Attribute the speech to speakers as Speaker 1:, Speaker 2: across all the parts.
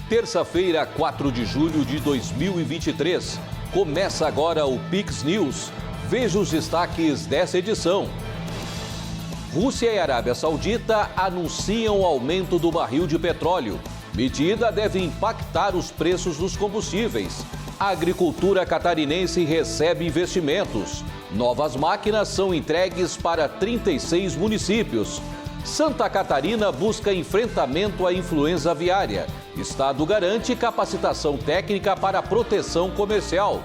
Speaker 1: Terça-feira, 4 de julho de 2023. Começa agora o Pix News. Veja os destaques dessa edição. Rússia e Arábia Saudita anunciam aumento do barril de petróleo. Medida deve impactar os preços dos combustíveis. A agricultura catarinense recebe investimentos. Novas máquinas são entregues para 36 municípios. Santa Catarina busca enfrentamento à influenza aviária. Estado garante capacitação técnica para proteção comercial.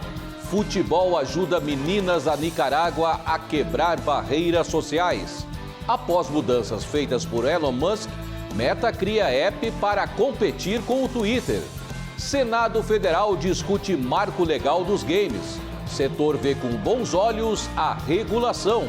Speaker 1: Futebol ajuda meninas da Nicarágua a quebrar barreiras sociais. Após mudanças feitas por Elon Musk, Meta cria app para competir com o Twitter. Senado Federal discute marco legal dos games. Setor vê com bons olhos a regulação.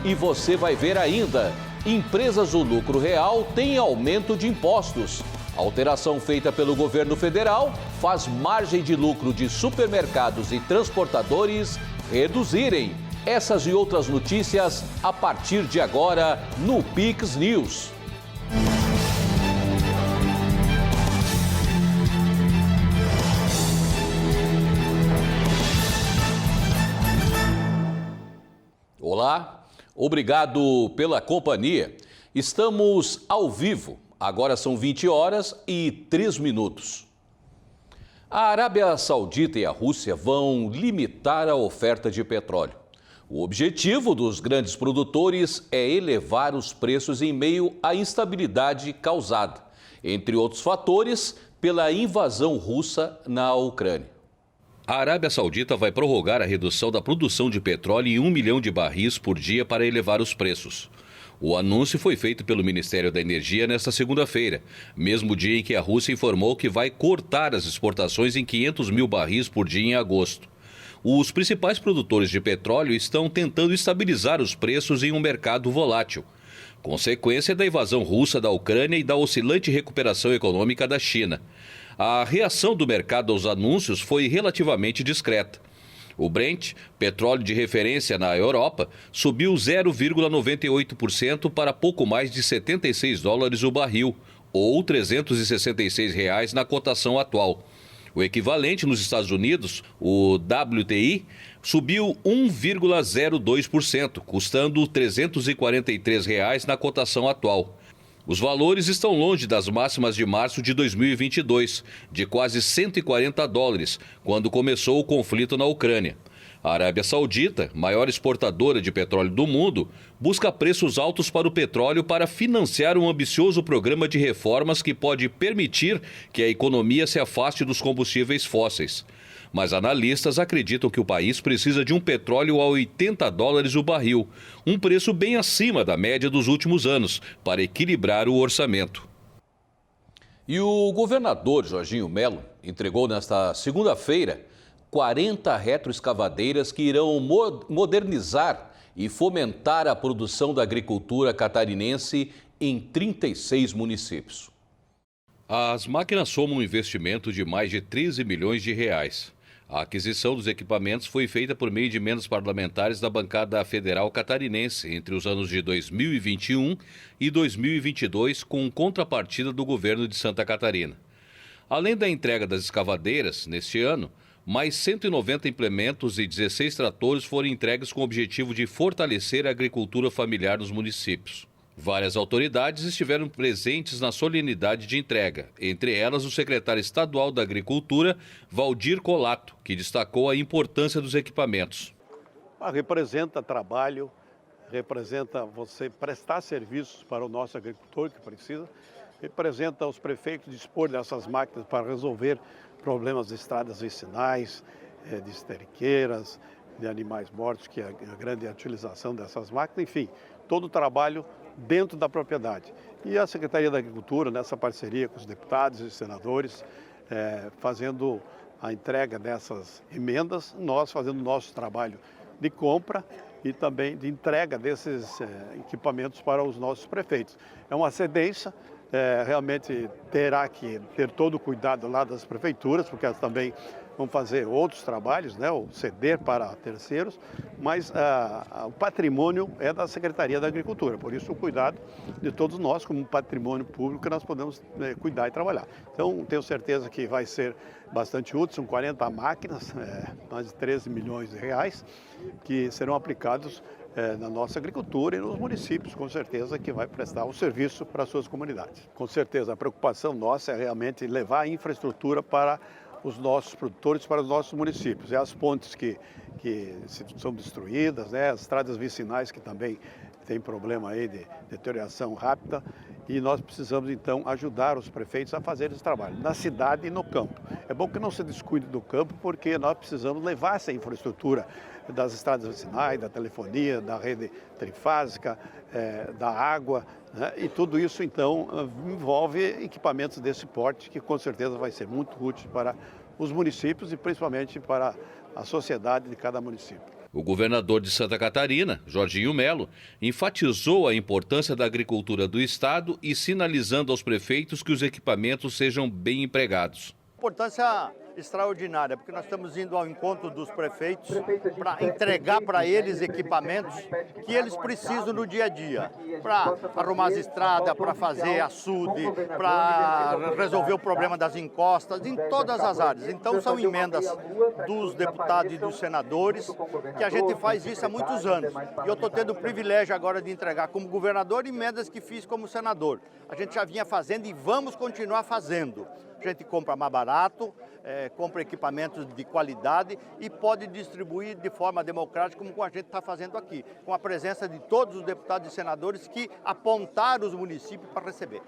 Speaker 1: E você vai ver ainda: empresas do lucro real têm aumento de impostos. A alteração feita pelo governo federal faz margem de lucro de supermercados e transportadores reduzirem. Essas e outras notícias a partir de agora no Pix News. Olá, obrigado pela companhia. Estamos ao vivo. Agora são 20 horas e 3 minutos. A Arábia Saudita e a Rússia vão limitar a oferta de petróleo. O objetivo dos grandes produtores é elevar os preços em meio à instabilidade causada, entre outros fatores, pela invasão russa na Ucrânia. A Arábia Saudita vai prorrogar a redução da produção de petróleo em 1 milhão de barris por dia para elevar os preços. O anúncio foi feito pelo Ministério da Energia nesta segunda-feira, mesmo dia em que a Rússia informou que vai cortar as exportações em 500 mil barris por dia em agosto. Os principais produtores de petróleo estão tentando estabilizar os preços em um mercado volátil, consequência da invasão russa da Ucrânia e da oscilante recuperação econômica da China. A reação do mercado aos anúncios foi relativamente discreta. O Brent, petróleo de referência na Europa, subiu 0,98% para pouco mais de $76 o barril, ou R$ 366 reais na cotação atual. O equivalente nos Estados Unidos, o WTI, subiu 1,02%, custando R$ 343 reais na cotação atual. Os valores estão longe das máximas de março de 2022, de quase $140, quando começou o conflito na Ucrânia. A Arábia Saudita, maior exportadora de petróleo do mundo, busca preços altos para o petróleo para financiar um ambicioso programa de reformas que pode permitir que a economia se afaste dos combustíveis fósseis. Mas analistas acreditam que o país precisa de um petróleo a $80 o barril, um preço bem acima da média dos últimos anos, para equilibrar o orçamento. E o governador Jorginho Melo entregou nesta segunda-feira 40 retroescavadeiras que irão modernizar e fomentar a produção da agricultura catarinense em 36 municípios. As máquinas somam um investimento de mais de 13 milhões de reais. A aquisição dos equipamentos foi feita por meio de emendas parlamentares da bancada federal catarinense entre os anos de 2021 e 2022, com contrapartida do governo de Santa Catarina. Além da entrega das escavadeiras, neste ano, mais 190 implementos e 16 tratores foram entregues com o objetivo de fortalecer a agricultura familiar nos municípios. Várias autoridades estiveram presentes na solenidade de entrega, entre elas o secretário estadual da Agricultura, Valdir Colato, que destacou a importância dos equipamentos.
Speaker 2: Representa trabalho, representa você prestar serviços para o nosso agricultor que precisa, representa os prefeitos dispor dessas máquinas para resolver problemas de estradas vicinais, de esterqueiras, de animais mortos, que é a grande utilização dessas máquinas, enfim, todo o trabalho dentro da propriedade. E a Secretaria da Agricultura, nessa parceria com os deputados e senadores, fazendo a entrega dessas emendas, nós fazendo o nosso trabalho de compra e também de entrega desses equipamentos para os nossos prefeitos. É uma cedência realmente terá que ter todo o cuidado lá das prefeituras, porque elas também vão fazer outros trabalhos, né, ou ceder para terceiros, mas o patrimônio é da Secretaria da Agricultura, por isso o cuidado de todos nós, como patrimônio público, que nós podemos cuidar e trabalhar. Então, tenho certeza que vai ser bastante útil, são 40 máquinas, mais de 13 milhões de reais, que serão aplicados na nossa agricultura e nos municípios, com certeza que vai prestar o serviço para as suas comunidades. Com certeza, a preocupação nossa é realmente levar a infraestrutura para os nossos produtores, para os nossos municípios. As pontes que são destruídas, né? As estradas vicinais que também têm problema aí de deterioração rápida, e nós precisamos então ajudar os prefeitos a fazer esse trabalho, na cidade e no campo. É bom que não se descuide do campo, porque nós precisamos levar essa infraestrutura das estradas vicinais, da telefonia, da rede trifásica, da água, né? E tudo isso então envolve equipamentos desse porte, que com certeza vai ser muito útil para os municípios e principalmente para a sociedade de cada município.
Speaker 1: O governador de Santa Catarina, Jorginho Melo, enfatizou a importância da agricultura do estado e sinalizando aos prefeitos que os equipamentos sejam bem empregados.
Speaker 3: Importância extraordinária, porque nós estamos indo ao encontro dos prefeitos para entregar para eles equipamentos que eles precisam no dia a dia, para arrumar as estradas, para fazer açude, para resolver o problema das encostas, em todas as áreas. Então são emendas dos deputados e dos senadores, que a gente faz isso há muitos anos. E eu estou tendo o privilégio agora de entregar como governador emendas que fiz como senador. A gente já vinha fazendo e vamos continuar fazendo. A gente compra mais barato, compra equipamentos de qualidade e pode distribuir de forma democrática, como a gente está fazendo aqui, com a presença de todos os deputados e senadores que apontaram os municípios para receber.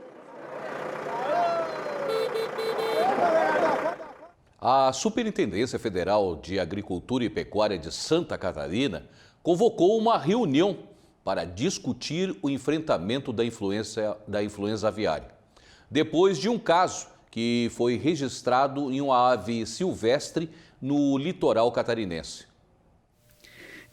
Speaker 1: A Superintendência Federal de Agricultura e Pecuária de Santa Catarina convocou uma reunião para discutir o enfrentamento da influenza aviária. Depois de um caso que foi registrado em uma ave silvestre no litoral catarinense.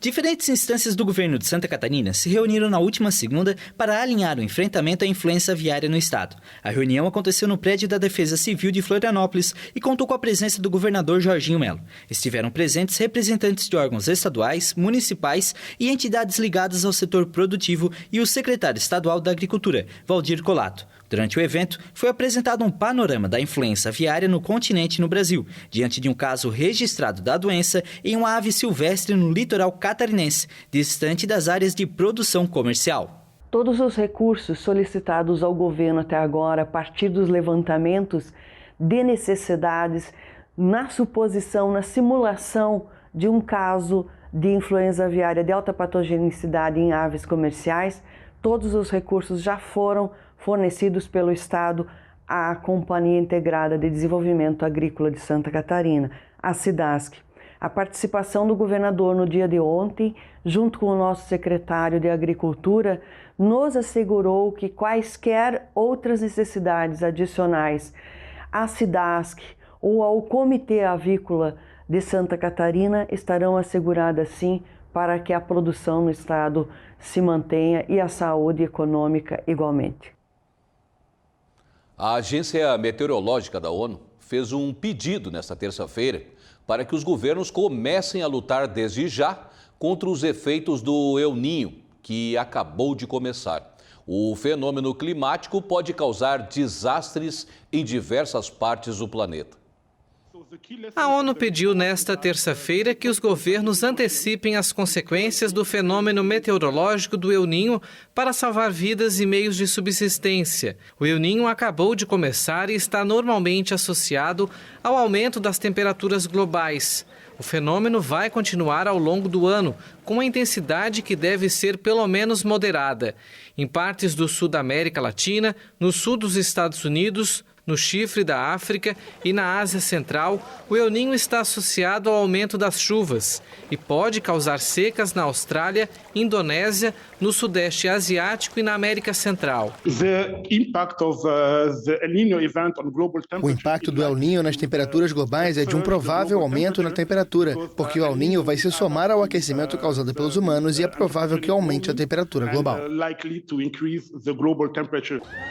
Speaker 4: Diferentes instâncias do governo de Santa Catarina se reuniram na última segunda para alinhar o enfrentamento à influenza aviária no estado. A reunião aconteceu no prédio da Defesa Civil de Florianópolis e contou com a presença do governador Jorginho Melo. Estiveram presentes representantes de órgãos estaduais, municipais e entidades ligadas ao setor produtivo e o secretário estadual da Agricultura, Valdir Colato. Durante o evento, foi apresentado um panorama da influenza aviária no continente e no Brasil, diante de um caso registrado da doença em uma ave silvestre no litoral catarinense, distante das áreas de produção comercial.
Speaker 5: Todos os recursos solicitados ao governo até agora, a partir dos levantamentos de necessidades, na suposição, na simulação de um caso de influenza aviária de alta patogenicidade em aves comerciais, todos os recursos já foram fornecidos pelo Estado à Companhia Integrada de Desenvolvimento Agrícola de Santa Catarina, a SIDASC. A participação do governador no dia de ontem, junto com o nosso secretário de Agricultura, nos assegurou que quaisquer outras necessidades adicionais à SIDASC ou ao Comitê Avícola de Santa Catarina estarão asseguradas sim, para que a produção no estado se mantenha e a saúde econômica igualmente.
Speaker 1: A Agência Meteorológica da ONU fez um pedido nesta terça-feira para que os governos comecem a lutar desde já contra os efeitos do El Niño, que acabou de começar. O fenômeno climático pode causar desastres em diversas partes do planeta.
Speaker 6: A ONU pediu nesta terça-feira que os governos antecipem as consequências do fenômeno meteorológico do El Niño para salvar vidas e meios de subsistência. O El Niño acabou de começar e está normalmente associado ao aumento das temperaturas globais. O fenômeno vai continuar ao longo do ano, com uma intensidade que deve ser pelo menos moderada. Em partes do sul da América Latina, no sul dos Estados Unidos, No Chifre da África e na Ásia Central, o El Niño está associado ao aumento das chuvas e pode causar secas na Austrália, Indonésia, no Sudeste Asiático e na América Central.
Speaker 7: O impacto do El Niño nas temperaturas globais é de um provável aumento na temperatura, porque o El Niño vai se somar ao aquecimento causado pelos humanos e é provável que aumente a temperatura global.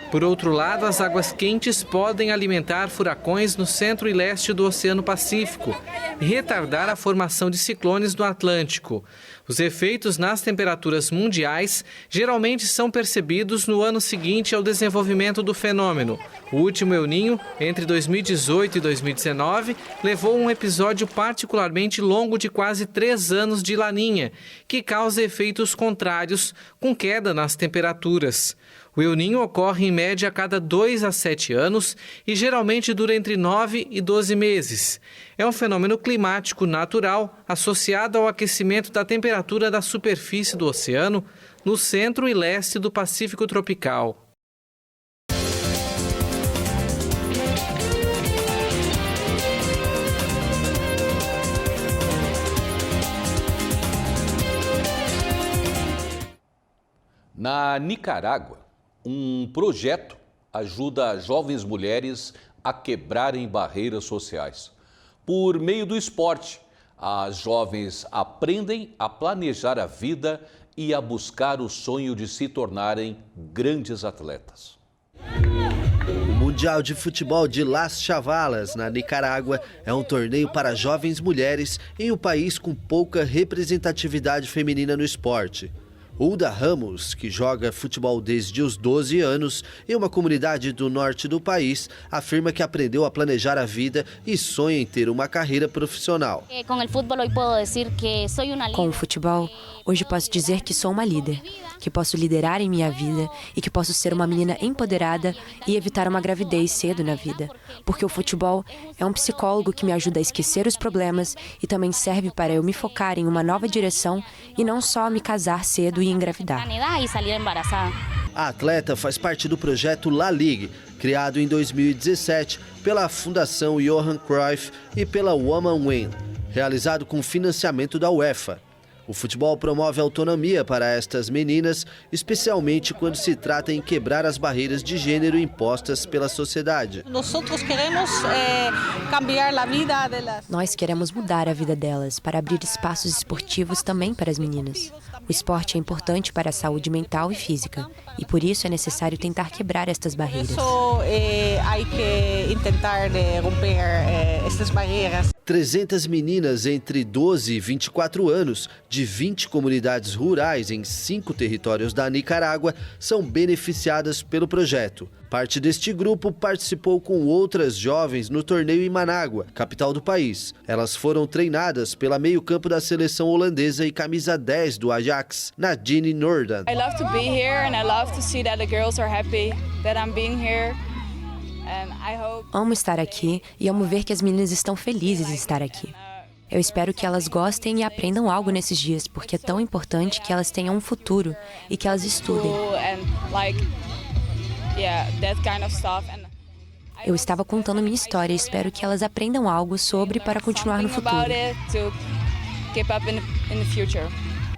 Speaker 6: Por outro lado, as águas quentes podem alimentar furacões no centro e leste do Oceano Pacífico e retardar a formação de ciclones no Atlântico. Os efeitos nas temperaturas mundiais geralmente são percebidos no ano seguinte ao desenvolvimento do fenômeno. O último El Niño, entre 2018 e 2019, levou um episódio particularmente longo de quase 3 anos de Laninha, que causa efeitos contrários, com queda nas temperaturas. O El Niño ocorre em média a cada 2 a 7 anos e geralmente dura entre 9 e 12 meses. É um fenômeno climático natural associado ao aquecimento da temperatura da superfície do oceano no centro e leste do Pacífico tropical.
Speaker 1: Na Nicarágua, um projeto ajuda jovens mulheres a quebrarem barreiras sociais. Por meio do esporte, as jovens aprendem a planejar a vida e a buscar o sonho de se tornarem grandes atletas.
Speaker 8: O Mundial de Futebol de Las Chavalas, na Nicarágua, é um torneio para jovens mulheres em um país com pouca representatividade feminina no esporte. Hulda Ramos, que joga futebol desde os 12 anos em uma comunidade do norte do país, afirma que aprendeu a planejar a vida e sonha em ter uma carreira profissional.
Speaker 9: Com o futebol, hoje posso dizer que sou uma líder, que posso liderar em minha vida e que posso ser uma menina empoderada e evitar uma gravidez cedo na vida. Porque o futebol é um psicólogo que me ajuda a esquecer os problemas e também serve para eu me focar em uma nova direção e não só me casar cedo e engravidar.
Speaker 8: A atleta faz parte do projeto La Ligue, criado em 2017 pela Fundação Johan Cruyff e pela Woman Win, realizado com financiamento da UEFA. O futebol promove autonomia para estas meninas, especialmente quando se trata em quebrar as barreiras de gênero impostas pela sociedade.
Speaker 9: Nós queremos mudar a vida delas para abrir espaços esportivos também para as meninas. O esporte é importante para a saúde mental e física, e por isso é necessário tentar quebrar estas barreiras.
Speaker 8: 300 meninas entre 12 e 24 anos, de 20 comunidades rurais em 5 territórios da Nicarágua, são beneficiadas pelo projeto. Parte deste grupo participou com outras jovens no torneio em Manágua, capital do país. Elas foram treinadas pela meio-campo da seleção holandesa e camisa 10 do Ajax, Nadine Noordan.
Speaker 10: I love to be here and I love to see that the girls are happy that I'm being here.
Speaker 9: Amo estar aqui e amo ver que as meninas estão felizes em estar aqui. Eu espero que elas gostem e aprendam algo nesses dias, porque é tão importante que elas tenham um futuro e que elas estudem. Eu estava contando minha história e espero que elas aprendam algo sobre para continuar no futuro.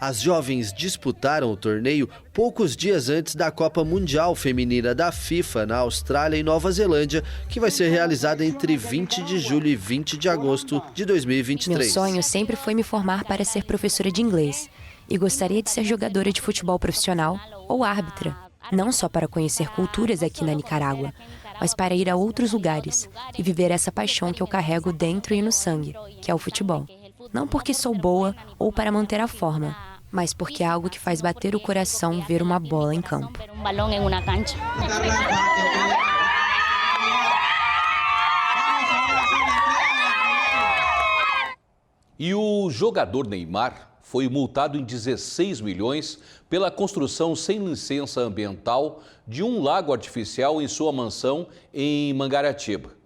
Speaker 8: As jovens disputaram o torneio poucos dias antes da Copa Mundial Feminina da FIFA na Austrália e Nova Zelândia, que vai ser realizada entre 20 de julho e 20 de agosto de 2023.
Speaker 9: Meu sonho sempre foi me formar para ser professora de inglês e gostaria de ser jogadora de futebol profissional ou árbitra, não só para conhecer culturas aqui na Nicarágua, mas para ir a outros lugares e viver essa paixão que eu carrego dentro e no sangue, que é o futebol. Não porque sou boa ou para manter a forma, mas porque é algo que faz bater o coração ver uma bola em campo.
Speaker 1: E o jogador Neymar foi multado em 16 milhões pela construção sem licença ambiental de um lago artificial em sua mansão em Mangaratiba.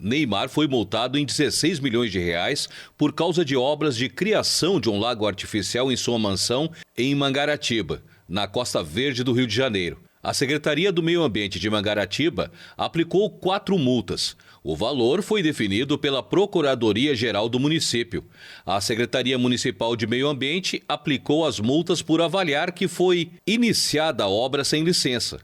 Speaker 1: Neymar foi multado em 16 milhões de reais por causa de obras de criação de um lago artificial em sua mansão em Mangaratiba, na Costa Verde do Rio de Janeiro. A Secretaria do Meio Ambiente de Mangaratiba aplicou 4 multas. O valor foi definido pela Procuradoria-Geral do município. A Secretaria Municipal de Meio Ambiente aplicou as multas por avaliar que foi iniciada a obra sem licença.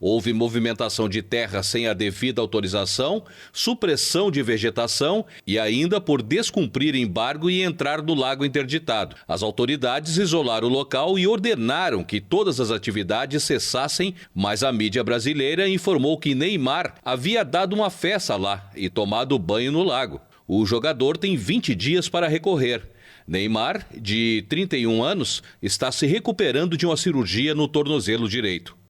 Speaker 1: Houve movimentação de terra sem a devida autorização, supressão de vegetação e ainda por descumprir embargo e entrar no lago interditado. As autoridades isolaram o local e ordenaram que todas as atividades cessassem, mas a mídia brasileira informou que Neymar havia dado uma festa lá e tomado banho no lago. O jogador tem 20 dias para recorrer. Neymar, de 31 anos, está se recuperando de uma cirurgia no tornozelo direito.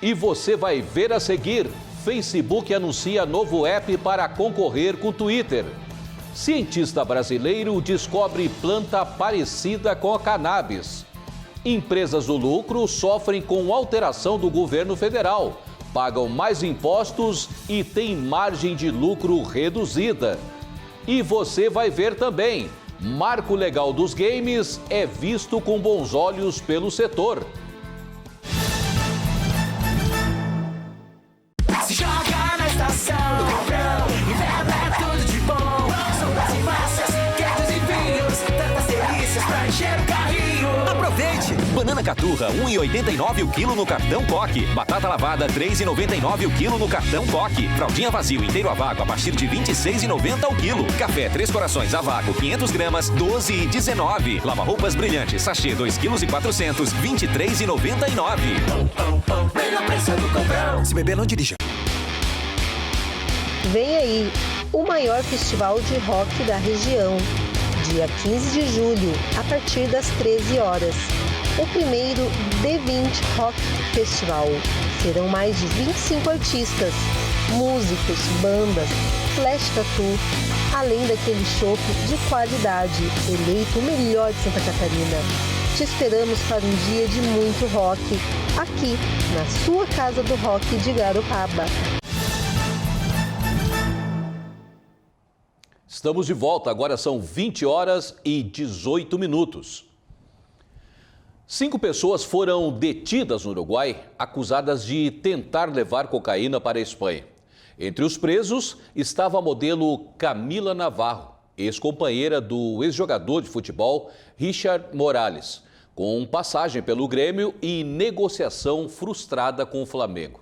Speaker 1: E você vai ver a seguir: Facebook anuncia novo app para concorrer com o Twitter. Cientista brasileiro descobre planta parecida com a cannabis. Empresas do lucro sofrem com alteração do governo federal, pagam mais impostos e têm margem de lucro reduzida. E você vai ver também: marco legal dos games é visto com bons olhos pelo setor.
Speaker 11: Se joga na estação do Cobrão, inverno é tudo de bom. Sopas e massas, queijos e vinhos, tantas delícias pra encher o carrinho.
Speaker 12: Aproveite! Banana caturra, R$ 1,89 o quilo no cartão Coque. Batata lavada, R$ 3,99 o quilo no cartão Coque. Fraldinha vazio inteiro a vácuo a partir de R$ 26,90 o quilo. Café Três Corações a vácuo, 500 gramas, R$ 12,19. Lava-roupas brilhante, sachê 2,4 kg, R$ 23,99.
Speaker 11: Melhor preço do Cobrão.
Speaker 12: Se beber, não dirija.
Speaker 13: Vem aí o maior festival de rock da região, dia 15 de julho, a partir das 13 horas. O primeiro D20 Rock Festival. Serão mais de 25 artistas, músicos, bandas, flash tattoo, além daquele chopp de qualidade, eleito o melhor de Santa Catarina. Te esperamos para um dia de muito rock, aqui na sua Casa do Rock de Garopaba.
Speaker 1: Estamos de volta, agora são 20 horas e 18 minutos. 5 pessoas foram detidas no Uruguai, acusadas de tentar levar cocaína para a Espanha. Entre os presos estava a modelo Camila Navarro, ex-companheira do ex-jogador de futebol Richard Morales, com passagem pelo Grêmio e negociação frustrada com o Flamengo.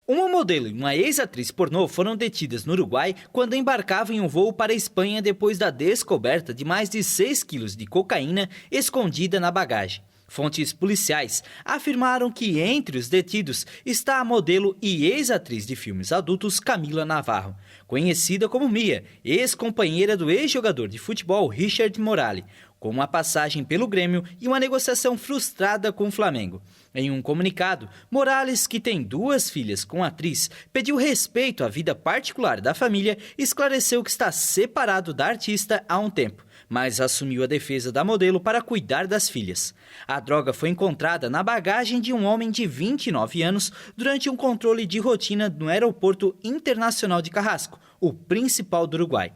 Speaker 4: Uma modelo e uma ex-atriz pornô foram detidas no Uruguai quando embarcavam em um voo para a Espanha depois da descoberta de mais de 6 quilos de cocaína escondida na bagagem. Fontes policiais afirmaram que entre os detidos está a modelo e ex-atriz de filmes adultos Camila Navarro, conhecida como Mia, ex-companheira do ex-jogador de futebol Richard Morales, com uma passagem pelo Grêmio e uma negociação frustrada com o Flamengo. Em um comunicado, Morales, que tem 2 filhas com a atriz, pediu respeito à vida particular da família e esclareceu que está separado da artista há um tempo, mas assumiu a defesa da modelo para cuidar das filhas. A droga foi encontrada na bagagem de um homem de 29 anos durante um controle de rotina no Aeroporto Internacional de Carrasco, o principal do Uruguai.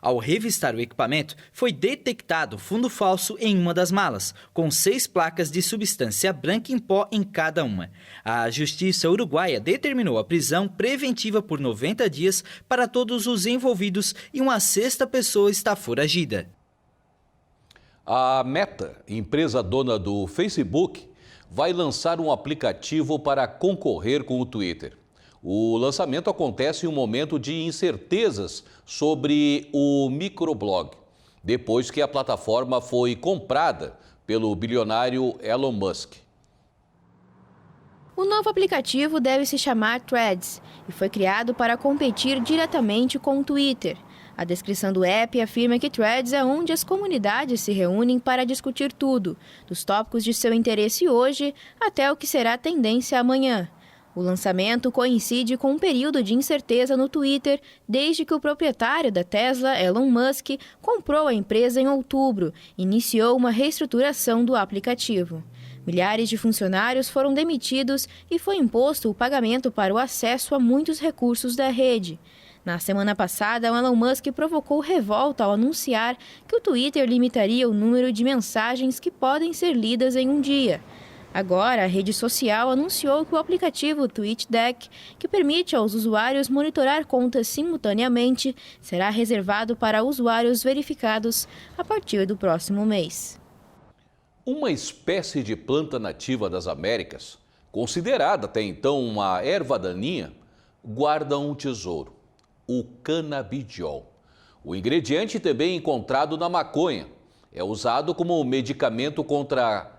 Speaker 4: Ao revistar o equipamento, foi detectado fundo falso em uma das malas, com 6 placas de substância branca em pó em cada uma. A Justiça Uruguaia determinou a prisão preventiva por 90 dias para todos os envolvidos e uma 6ª pessoa está foragida.
Speaker 1: A Meta, empresa dona do Facebook, vai lançar um aplicativo para concorrer com o Twitter. O lançamento acontece em um momento de incertezas sobre o microblog, depois que a plataforma foi comprada pelo bilionário Elon Musk.
Speaker 14: O novo aplicativo deve se chamar Threads e foi criado para competir diretamente com o Twitter. A descrição do app afirma que Threads é onde as comunidades se reúnem para discutir tudo, dos tópicos de seu interesse hoje até o que será tendência amanhã. O lançamento coincide com um período de incerteza no Twitter desde que o proprietário da Tesla, Elon Musk, comprou a empresa em outubro e iniciou uma reestruturação do aplicativo. Milhares de funcionários foram demitidos e foi imposto o pagamento para o acesso a muitos recursos da rede. Na semana passada, o Elon Musk provocou revolta ao anunciar que o Twitter limitaria o número de mensagens que podem ser lidas em um dia. Agora, a rede social anunciou que o aplicativo TweetDeck, que permite aos usuários monitorar contas simultaneamente, será reservado para usuários verificados a partir do próximo mês.
Speaker 1: Uma espécie de planta nativa das Américas, considerada até então uma erva daninha, guarda um tesouro, o canabidiol. O ingrediente também encontrado na maconha é usado como medicamento contra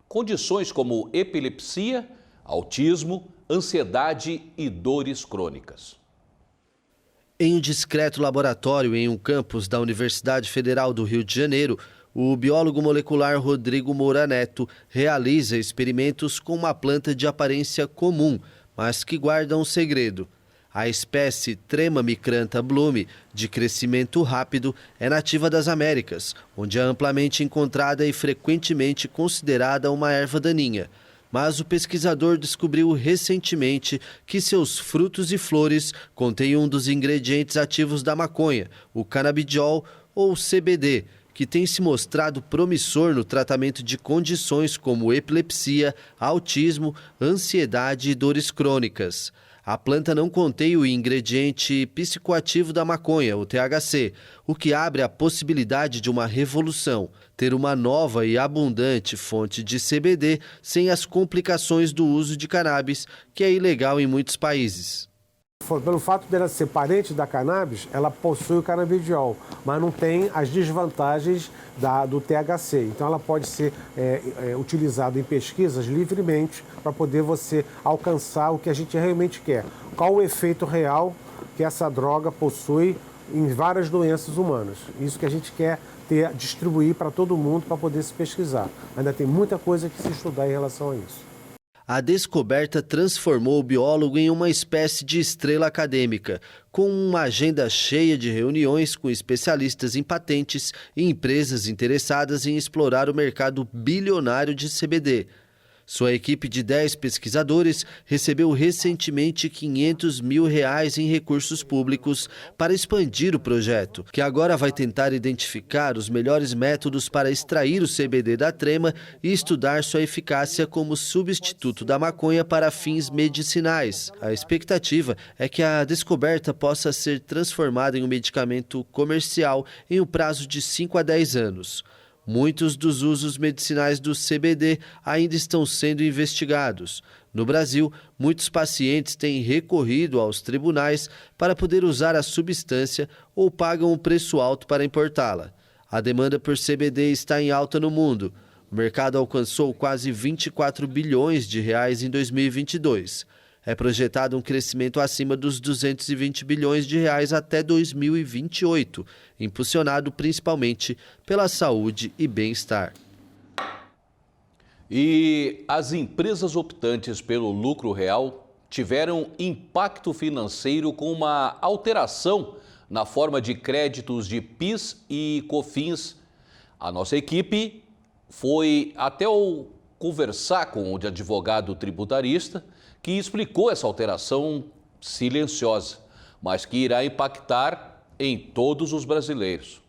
Speaker 1: condições como epilepsia, autismo, ansiedade e dores crônicas.
Speaker 8: Em um discreto laboratório em um campus da Universidade Federal do Rio de Janeiro, o biólogo molecular Rodrigo Moura Neto realiza experimentos com uma planta de aparência comum, mas que guarda um segredo. A espécie Trema micrantha Blume, de crescimento rápido, é nativa das Américas, onde é amplamente encontrada e frequentemente considerada uma erva daninha. Mas o pesquisador descobriu recentemente que seus frutos e flores contêm um dos ingredientes ativos da maconha, o canabidiol ou CBD, que tem se mostrado promissor no tratamento de condições como epilepsia, autismo, ansiedade e dores crônicas. A planta não contém o ingrediente psicoativo da maconha, o THC, o que abre a possibilidade de uma revolução, ter uma nova e abundante fonte de CBD sem as complicações do uso de cannabis, que é ilegal em muitos países.
Speaker 15: Pelo fato dela ser parente da cannabis, ela possui o canabidiol, mas não tem as desvantagens do THC. Então ela pode ser utilizada em pesquisas livremente para poder você alcançar o que a gente realmente quer. Qual o efeito real que essa droga possui em várias doenças humanas. Isso que a gente quer distribuir para todo mundo para poder se pesquisar. Ainda tem muita coisa que se estudar em relação a isso.
Speaker 8: A descoberta transformou o biólogo em uma espécie de estrela acadêmica, com uma agenda cheia de reuniões com especialistas em patentes e empresas interessadas em explorar o mercado bilionário de CBD. Sua equipe de 10 pesquisadores recebeu recentemente R$500 mil em recursos públicos para expandir o projeto, que agora vai tentar identificar os melhores métodos para extrair o CBD da trema e estudar sua eficácia como substituto da maconha para fins medicinais. A expectativa é que a descoberta possa ser transformada em um medicamento comercial em um prazo de 5 a 10 anos. Muitos dos usos medicinais do CBD ainda estão sendo investigados. No Brasil, muitos pacientes têm recorrido aos tribunais para poder usar a substância ou pagam um preço alto para importá-la. A demanda por CBD está em alta no mundo. O mercado alcançou quase R$24 bilhões em 2022. É projetado um crescimento acima dos R$220 bilhões até 2028, impulsionado principalmente pela saúde e bem-estar.
Speaker 1: E as empresas optantes pelo lucro real tiveram impacto financeiro com uma alteração na forma de créditos de PIS e COFINS. A nossa equipe foi até conversar com o advogado tributarista, que explicou essa alteração silenciosa, mas que irá impactar em todos os brasileiros.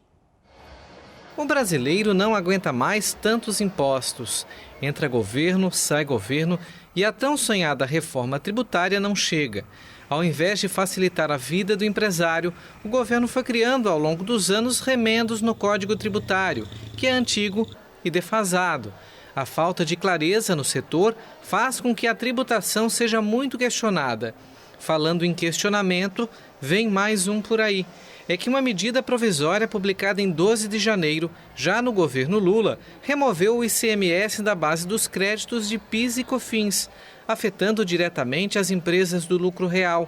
Speaker 6: O brasileiro não aguenta mais tantos impostos. Entra governo, sai governo e a tão sonhada reforma tributária não chega. Ao invés de facilitar a vida do empresário, o governo foi criando ao longo dos anos remendos no Código Tributário, que é antigo e defasado. A falta de clareza no setor faz com que a tributação seja muito questionada. Falando em questionamento, vem mais um por aí. É que uma medida provisória publicada em 12 de janeiro, já no governo Lula, removeu o ICMS da base dos créditos de PIS e COFINS, afetando diretamente as empresas do lucro real.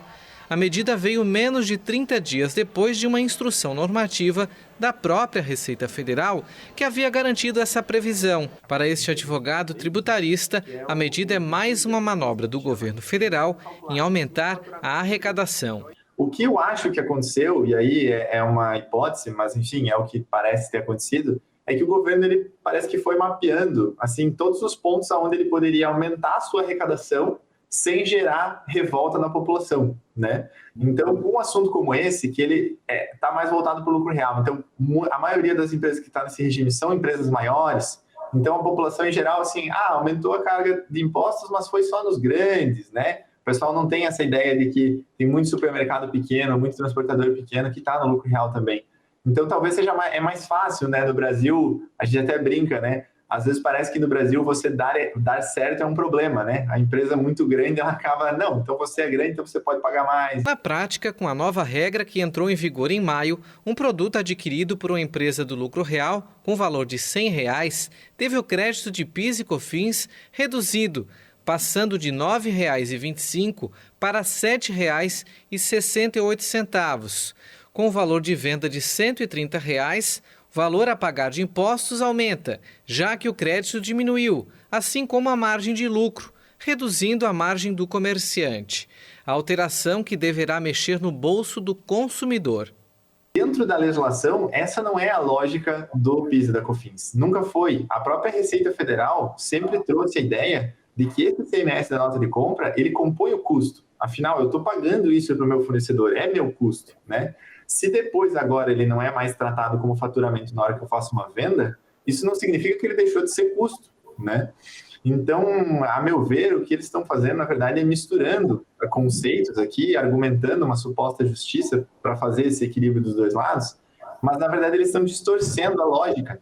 Speaker 6: A medida veio menos de 30 dias depois de uma instrução normativa da própria Receita Federal que havia garantido essa previsão. Para este advogado tributarista, a medida é mais uma manobra do governo federal em aumentar a arrecadação.
Speaker 16: O que eu acho que aconteceu, e aí é uma hipótese, mas enfim, é o que parece ter acontecido, é que o governo ele parece que foi mapeando assim, todos os pontos onde ele poderia aumentar a sua arrecadação sem gerar revolta na população, né? Então, um assunto como esse, que ele está mais voltado para o lucro real. Então, a maioria das empresas que está nesse regime são empresas maiores, Então a população em geral, assim, aumentou a carga de impostos, mas foi só nos grandes, né? O pessoal não tem essa ideia de que tem muito supermercado pequeno, muito transportador pequeno que está no lucro real também. Então talvez seja mais fácil, né? No Brasil, a gente até brinca, né? Às vezes parece que no Brasil você dar certo é um problema, né? A empresa muito grande, ela acaba, não, então você é grande, então você pode pagar mais.
Speaker 6: Na prática, com a nova regra que entrou em vigor em maio, um produto adquirido por uma empresa do lucro real, com valor de R$ 100, teve o crédito de PIS e COFINS reduzido, passando de R$ 9,25 para R$ 7,68. Com o valor de venda de R$ 130, o valor a pagar de impostos aumenta, já que o crédito diminuiu, assim como a margem de lucro, reduzindo a margem do comerciante. A alteração que deverá mexer no bolso do consumidor.
Speaker 16: Dentro da legislação, essa não é a lógica do PIS e da COFINS. Nunca foi. A própria Receita Federal sempre trouxe a ideia de que esse ICMS da nota de compra, ele compõe o custo. Afinal, eu estou pagando isso para o meu fornecedor, é meu custo, né? Se depois agora ele não é mais tratado como faturamento na hora que eu faço uma venda, isso não significa que ele deixou de ser custo, né? Então, a meu ver, o que eles estão fazendo, na verdade, é misturando conceitos aqui, argumentando uma suposta justiça para fazer esse equilíbrio dos dois lados, mas, na verdade, eles estão distorcendo a lógica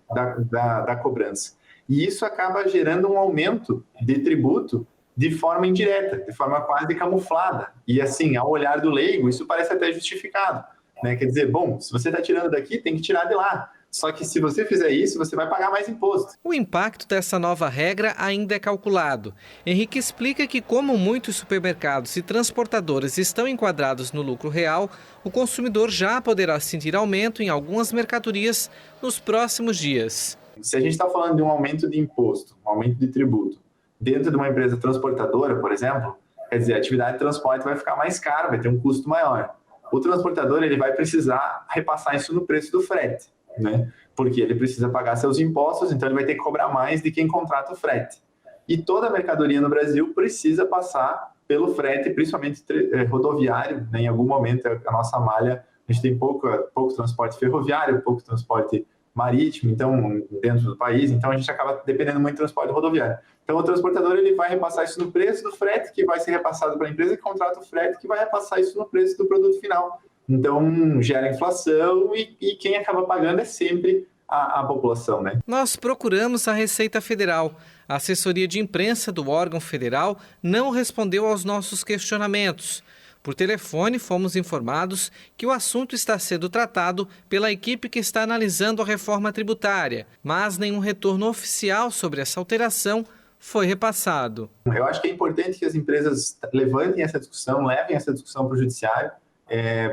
Speaker 16: da cobrança. E isso acaba gerando um aumento de tributo de forma indireta, de forma quase camuflada. E, assim, ao olhar do leigo, isso parece até justificado. Né? Quer dizer, bom, se você está tirando daqui, tem que tirar de lá. Só que se você fizer isso, você vai pagar mais imposto.
Speaker 6: O impacto dessa nova regra ainda é calculado. Henrique explica que, como muitos supermercados e transportadores estão enquadrados no lucro real, o consumidor já poderá sentir aumento em algumas mercadorias nos próximos dias.
Speaker 16: Se a gente está falando de um aumento de imposto, um aumento de tributo, dentro de uma empresa transportadora, por exemplo, quer dizer, a atividade de transporte vai ficar mais cara, vai ter um custo maior. O transportador ele vai precisar repassar isso no preço do frete, né? Porque ele precisa pagar seus impostos, então ele vai ter que cobrar mais de quem contrata o frete. E toda a mercadoria no Brasil precisa passar pelo frete, principalmente rodoviário, né? Em algum momento a nossa malha, a gente tem pouco transporte ferroviário, pouco transporte marítimo, então dentro do país, então a gente acaba dependendo muito do transporte rodoviário. Então o transportador ele vai repassar isso no preço do frete, que vai ser repassado para a empresa que contrata o frete, que vai repassar isso no preço do produto final. Então gera inflação e quem acaba pagando é sempre a população, né?
Speaker 6: Nós procuramos a Receita Federal. A assessoria de imprensa do órgão federal não respondeu aos nossos questionamentos. Por telefone, fomos informados que o assunto está sendo tratado pela equipe que está analisando a reforma tributária, mas nenhum retorno oficial sobre essa alteração foi repassado.
Speaker 16: Eu acho que é importante que as empresas levantem essa discussão, levem essa discussão para o judiciário,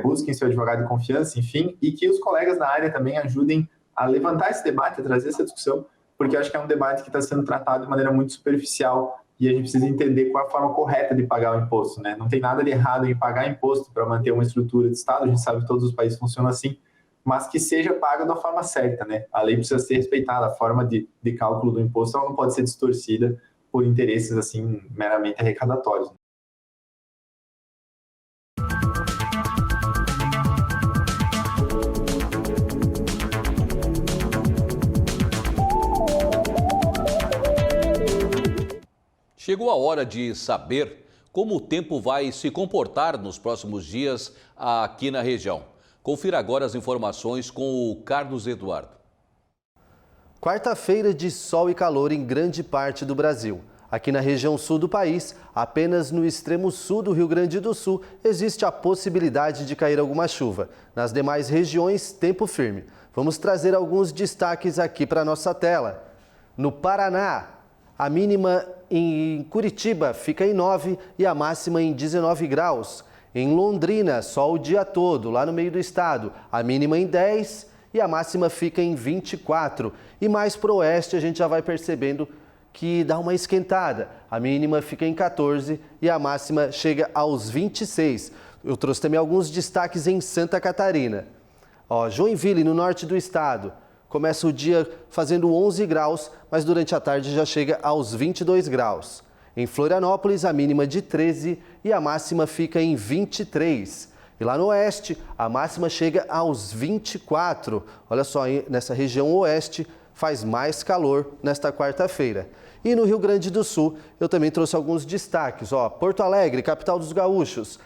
Speaker 16: busquem seu advogado de confiança, enfim, e que os colegas da área também ajudem a levantar esse debate, a trazer essa discussão, porque eu acho que é um debate que está sendo tratado de maneira muito superficial e a gente precisa entender qual é a forma correta de pagar o imposto, né? Não tem nada de errado em pagar imposto para manter uma estrutura de Estado, a gente sabe que todos os países funcionam assim, mas que seja pago da forma certa, né? A lei precisa ser respeitada, a forma de cálculo do imposto ela não pode ser distorcida por interesses assim meramente arrecadatórios.
Speaker 1: Chegou a hora de saber como o tempo vai se comportar nos próximos dias aqui na região. Confira agora as informações com o Carlos Eduardo.
Speaker 8: Quarta-feira de sol e calor em grande parte do Brasil. Aqui na região sul do país, apenas no extremo sul do Rio Grande do Sul, existe a possibilidade de cair alguma chuva. Nas demais regiões, tempo firme. Vamos trazer alguns destaques aqui para a nossa tela. No Paraná, a mínima em Curitiba fica em 9 e a máxima em 19 graus. Em Londrina, sol o dia todo, lá no meio do estado, a mínima em 10 e a máxima fica em 24. E mais para o oeste a gente já vai percebendo que dá uma esquentada. A mínima fica em 14 e a máxima chega aos 26. Eu trouxe também alguns destaques em Santa Catarina. Joinville, no norte do estado. Começa o dia fazendo 11 graus, mas durante a tarde já chega aos 22 graus. Em Florianópolis, a mínima de 13 e a máxima fica em 23. E lá no oeste, a máxima chega aos 24. Olha só, nessa região oeste, faz mais calor nesta quarta-feira. E no Rio Grande do Sul, eu também trouxe alguns destaques. Porto Alegre, capital dos gaúchos,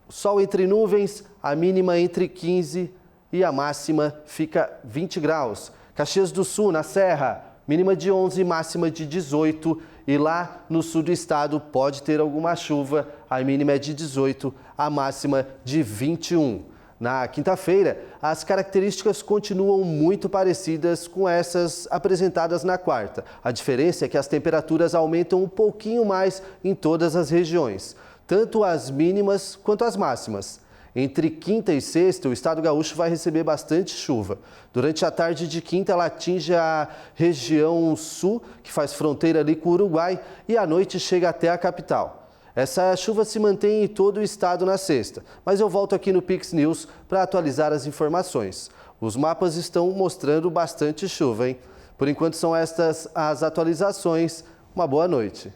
Speaker 8: sol entre nuvens, a mínima entre 15 e a máxima fica 20 graus. Caxias do Sul, na Serra, mínima de 11, máxima de 18. E lá no sul do estado pode ter alguma chuva, a mínima é de 18, a máxima de 21. Na quinta-feira, as características continuam muito parecidas com essas apresentadas na quarta. A diferença é que as temperaturas aumentam um pouquinho mais em todas as regiões, tanto as mínimas quanto as máximas. Entre quinta e sexta, o estado gaúcho vai receber bastante chuva. Durante a tarde de quinta, ela atinge a região sul, que faz fronteira ali com o Uruguai, e à noite chega até a capital. Essa chuva se mantém em todo o estado na sexta, mas eu volto aqui no Pix News para atualizar as informações. Os mapas estão mostrando bastante chuva, hein? Por enquanto são estas as atualizações. Uma boa noite.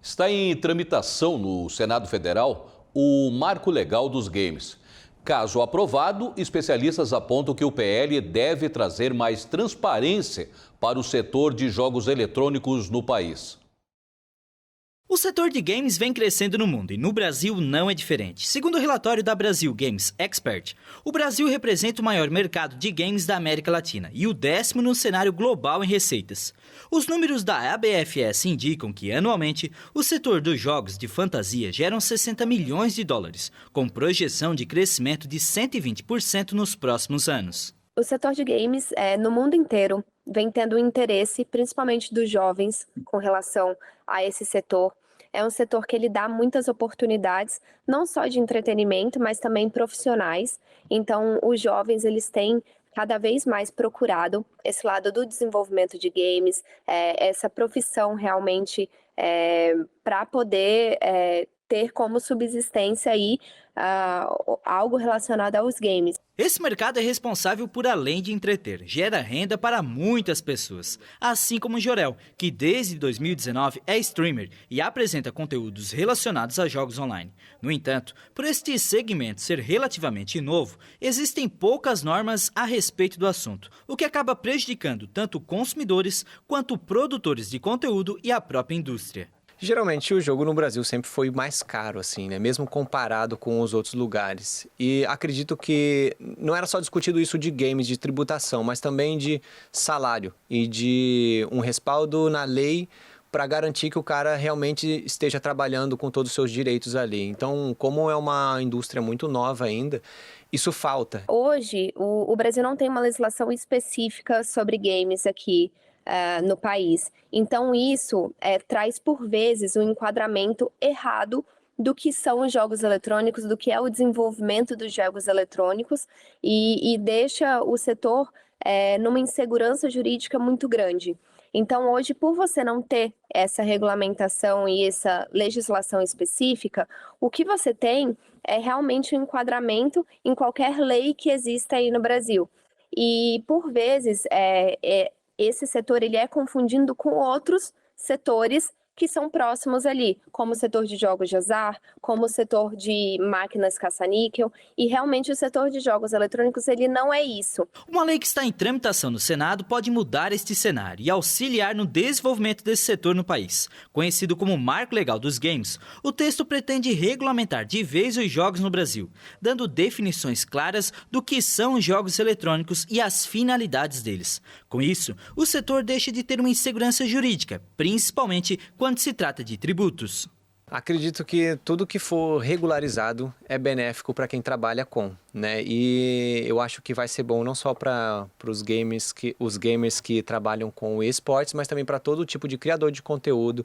Speaker 1: Está em tramitação no Senado Federal o Marco Legal dos Games. Caso aprovado, especialistas apontam que o PL deve trazer mais transparência para o setor de jogos eletrônicos no país.
Speaker 4: O setor de games vem crescendo no mundo e no Brasil não é diferente. Segundo o relatório da Brasil Games Expert, o Brasil representa o maior mercado de games da América Latina e o 10º no cenário global em receitas. Os números da ABFS indicam que, anualmente, o setor dos jogos de fantasia gera 60 milhões de dólares, com projeção de crescimento de 120% nos próximos anos.
Speaker 17: O setor de games, no mundo inteiro, vem tendo interesse, principalmente dos jovens, com relação a esse setor. É um setor que ele dá muitas oportunidades, não só de entretenimento, mas também profissionais. Então, os jovens, eles têm cada vez mais procurado esse lado do desenvolvimento de games, essa profissão realmente para poder ter como subsistência aí algo relacionado aos games.
Speaker 4: Esse mercado é responsável por, além de entreter, gera renda para muitas pessoas, assim como o Jorel, que desde 2019 é streamer e apresenta conteúdos relacionados a jogos online. No entanto, por este segmento ser relativamente novo, existem poucas normas a respeito do assunto, o que acaba prejudicando tanto consumidores quanto produtores de conteúdo e a própria indústria.
Speaker 18: Geralmente o jogo no Brasil sempre foi mais caro, assim, né? Mesmo comparado com os outros lugares. E acredito que não era só discutido isso de games, de tributação, mas também de salário e de um respaldo na lei para garantir que o cara realmente esteja trabalhando com todos os seus direitos ali. Então, como é uma indústria muito nova ainda, isso falta.
Speaker 17: Hoje, o Brasil não tem uma legislação específica sobre games aqui no país. Então isso traz por vezes um enquadramento errado do que são os jogos eletrônicos, do que é o desenvolvimento dos jogos eletrônicos e deixa o setor numa insegurança jurídica muito grande. Então hoje, por você não ter essa regulamentação e essa legislação específica, o que você tem é realmente um enquadramento em qualquer lei que exista aí no Brasil. E por vezes esse setor ele é confundido com outros setores que são próximos ali, como o setor de jogos de azar, como o setor de máquinas caça-níquel, e realmente o setor de jogos eletrônicos ele não é isso.
Speaker 4: Uma lei que está em tramitação no Senado pode mudar este cenário e auxiliar no desenvolvimento desse setor no país. Conhecido como Marco Legal dos Games, o texto pretende regulamentar de vez os jogos no Brasil, dando definições claras do que são os jogos eletrônicos e as finalidades deles. Com isso, o setor deixa de ter uma insegurança jurídica, principalmente quando se trata de tributos.
Speaker 18: Acredito que tudo que for regularizado é benéfico para quem trabalha com, né? E eu acho que vai ser bom não só para os gamers que trabalham com esportes, mas também para todo tipo de criador de conteúdo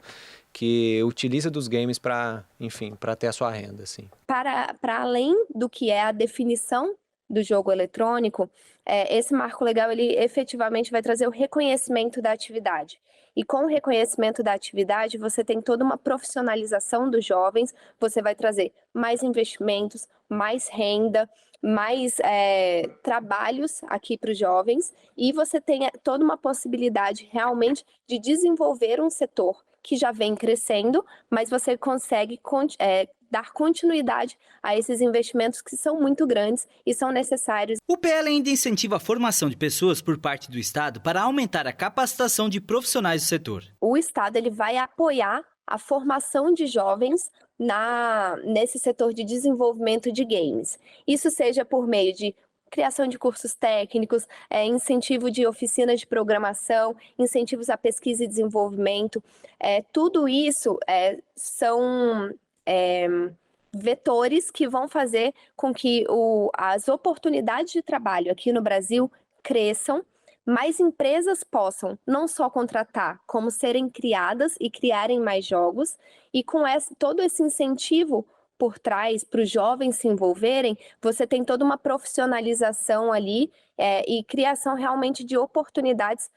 Speaker 18: que utiliza dos games para, enfim, para ter a sua renda, assim.
Speaker 17: Para além do que é a definição do jogo eletrônico, esse marco legal ele efetivamente vai trazer o reconhecimento da atividade. E com o reconhecimento da atividade, você tem toda uma profissionalização dos jovens, você vai trazer mais investimentos, mais renda, mais trabalhos aqui para os jovens, e você tem toda uma possibilidade realmente de desenvolver um setor que já vem crescendo, mas você consegue dar continuidade a esses investimentos que são muito grandes e são necessários.
Speaker 4: O PL ainda incentiva a formação de pessoas por parte do Estado para aumentar a capacitação de profissionais do setor.
Speaker 17: O Estado ele vai apoiar a formação de jovens nesse setor de desenvolvimento de games. Isso seja por meio de criação de cursos técnicos, incentivo de oficinas de programação, incentivos à pesquisa e desenvolvimento. Tudo isso são vetores que vão fazer com que as oportunidades de trabalho aqui no Brasil cresçam, mais empresas possam não só contratar, como serem criadas e criarem mais jogos, e com todo esse incentivo por trás para os jovens se envolverem, você tem toda uma profissionalização ali e criação realmente de oportunidades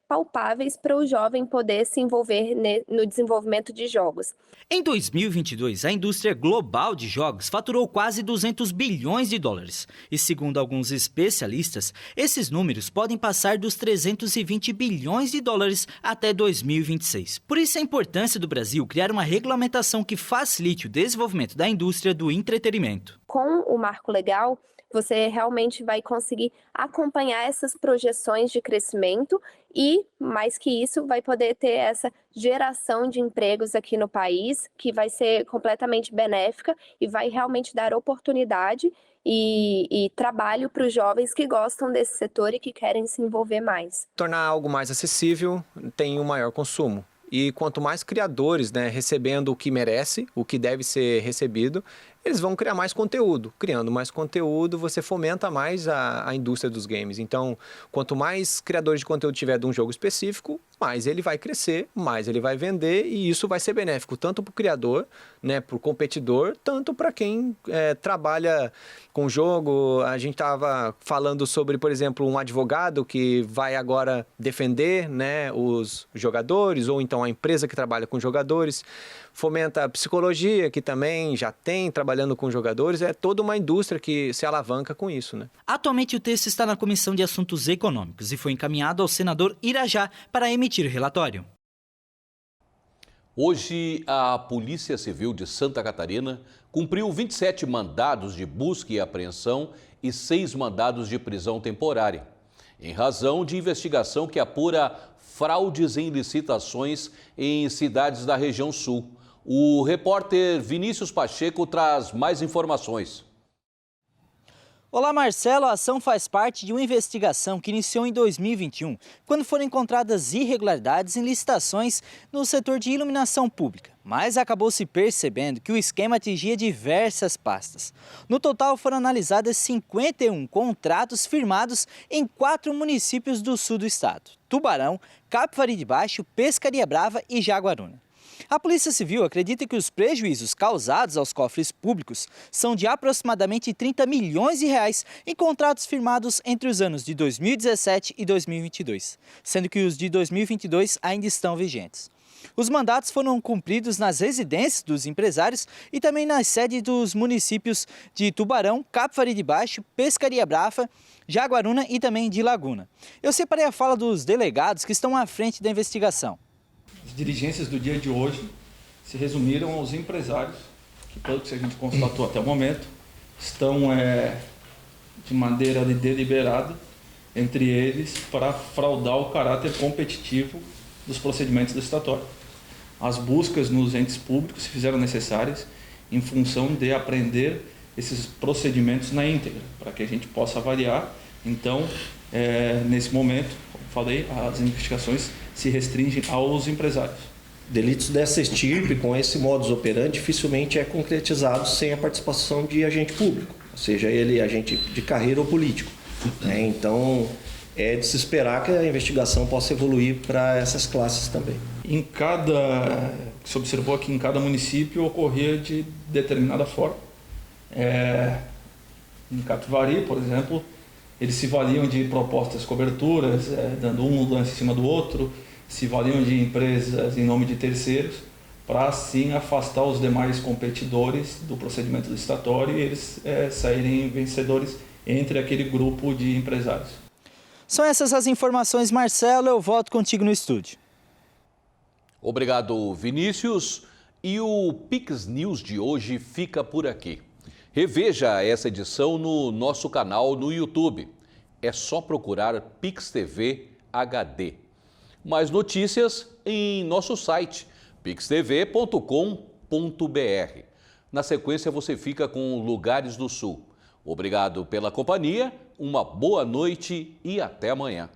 Speaker 17: palpáveis para o jovem poder se envolver no desenvolvimento de jogos.
Speaker 4: Em 2022, a indústria global de jogos faturou quase 200 bilhões de dólares. E segundo alguns especialistas, esses números podem passar dos 320 bilhões de dólares até 2026. Por isso a importância do Brasil criar uma regulamentação que facilite o desenvolvimento da indústria do entretenimento.
Speaker 17: Com o marco legal, você realmente vai conseguir acompanhar essas projeções de crescimento e, mais que isso, vai poder ter essa geração de empregos aqui no país, que vai ser completamente benéfica e vai realmente dar oportunidade e trabalho para os jovens que gostam desse setor e que querem se envolver mais.
Speaker 18: Tornar algo mais acessível tem um maior consumo. E quanto mais criadores, recebendo o que merece, o que deve ser recebido, eles vão criar mais conteúdo. Criando mais conteúdo, você fomenta mais a indústria dos games. Então, quanto mais criadores de conteúdo tiver de um jogo específico, mais ele vai crescer, mais ele vai vender, e isso vai ser benéfico tanto para o criador, para o competidor, tanto para quem trabalha com o jogo. A gente estava falando sobre, por exemplo, um advogado que vai agora defender os jogadores, ou então a empresa que trabalha com jogadores. Fomenta a psicologia, que também já tem trabalhando com jogadores. É toda uma indústria que se alavanca com isso,
Speaker 4: Atualmente o texto está na Comissão de Assuntos Econômicos e foi encaminhado ao senador Irajá para emitir relatório.
Speaker 1: Hoje, a Polícia Civil de Santa Catarina cumpriu 27 mandados de busca e apreensão e 6 mandados de prisão temporária, em razão de investigação que apura fraudes em licitações em cidades da região sul. O repórter Vinícius Pacheco traz mais informações.
Speaker 4: Olá, Marcelo. A ação faz parte de uma investigação que iniciou em 2021, quando foram encontradas irregularidades em licitações no setor de iluminação pública. Mas acabou se percebendo que o esquema atingia diversas pastas. No total, foram analisadas 51 contratos firmados em 4 municípios do sul do estado: Tubarão, Capivari de Baixo, Pescaria Brava e Jaguaruna. A Polícia Civil acredita que os prejuízos causados aos cofres públicos são de aproximadamente 30 milhões de reais em contratos firmados entre os anos de 2017 e 2022, sendo que os de 2022 ainda estão vigentes. Os mandatos foram cumpridos nas residências dos empresários e também nas sedes dos municípios de Tubarão, Capivari de Baixo, Pescaria Brava, Jaguaruna e também de Laguna. Eu separei a fala dos delegados que estão à frente da investigação.
Speaker 19: As diligências do dia de hoje se resumiram aos empresários, que pelo que a gente constatou até o momento, estão de maneira deliberada entre eles para fraudar o caráter competitivo dos procedimentos licitatórios. As buscas nos entes públicos se fizeram necessárias em função de apreender esses procedimentos na íntegra, para que a gente possa avaliar. Então, nesse momento, como falei, as investigações se restringem aos empresários.
Speaker 20: Delitos dessa estirpe, com esse modus operandi, dificilmente é concretizado sem a participação de agente público, seja ele agente de carreira ou político. Então, é de se esperar que a investigação possa evoluir para essas classes também.
Speaker 19: Se observou aqui, em cada município ocorria de determinada forma. Em Capivari, por exemplo, eles se valiam de propostas coberturas, dando um lance em cima do outro, se valiam de empresas em nome de terceiros, para assim afastar os demais competidores do procedimento licitatório e eles saírem vencedores entre aquele grupo de empresários.
Speaker 4: São essas as informações, Marcelo. Eu volto contigo no estúdio.
Speaker 1: Obrigado, Vinícius. E o Pix News de hoje fica por aqui. Reveja essa edição no nosso canal no YouTube. É só procurar Pix TV HD. Mais notícias em nosso site, pixtv.com.br. Na sequência, você fica com Lugares do Sul. Obrigado pela companhia, uma boa noite e até amanhã.